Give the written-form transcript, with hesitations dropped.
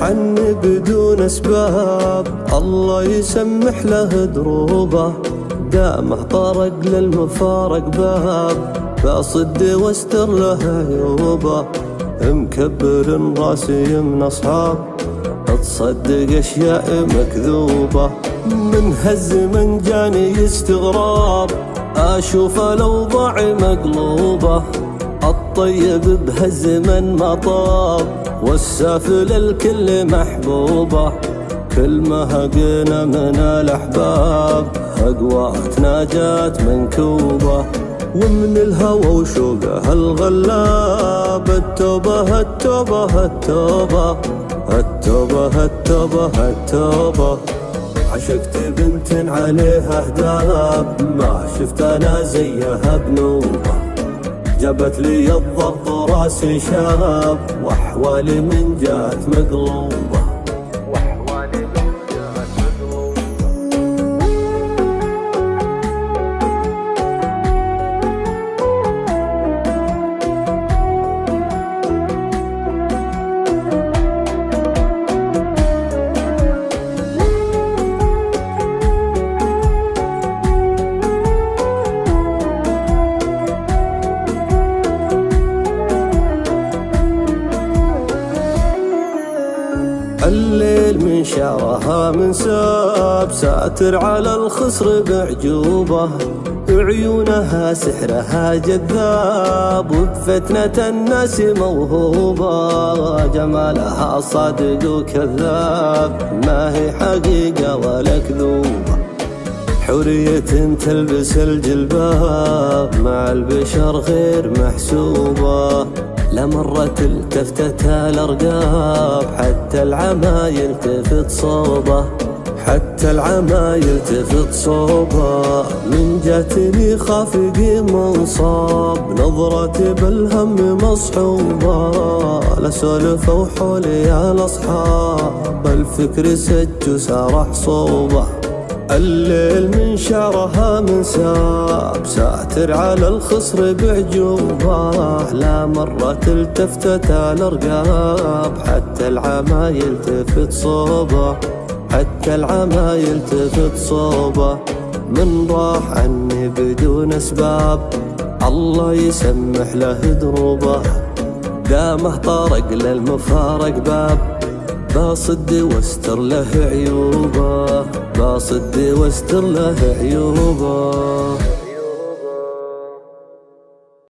عني بدون أسباب، الله يسمح له دروبه، دامه طرق للمفارق باب، بصد واستر له عيوبه، مكبر راسي من أصحاب، تصدق أشياء مكذوبة، من هالزمن جاني استغراب، أشوف الأوضاع مقلوبة، الطيب بهالزمن ما طاب، والسافل الكل محبوبة، كل ما هقنا من الأحباب أقوات ناجات منكوبة، ومن الهوى وشوقه الغلاب، التوبة التوبة التوبة التوبة التوبة التوبة. عشقت بنت عليها هداب، ما شفت أنا زيها بنوبة، جابت لي الضبط وراسي شاب، واحوالي من جات مقلوبة، واحوالي من جات مقلوبة. الليل من شعرها من ساب، ساتر على الخصر بعجوبة، عيونها سحرها جذاب، وبفتنة الناس موهوبة، جمالها صادق وكذاب، ما هي حقيقة ولا كذوبة، حورية تلبس الجلباب، مع البشر غير محسوبة، لمرت التفتتها الأرقاب، حتى العما يلتفت صوبه، حتى العما يلتفت صوبه، من جاتني خافقي منصاب، نظرتي بالهم مصحوبة، لسولف وحولي يا الأصحاب، الفكر سج وسارح صوبه، الليل من شعرها من ساب، ساتر على الخصر بعجوبة، لا مرة التفتت الأرقاب، حتى العما يلتفت صوبه، حتى العما يلتفت صوبه، من راح عني بدون أسباب، الله يسمح له دروبه، دامه طرق للمفارق باب، بصد واستر له عيوبه، بصد واستر له عيوبه.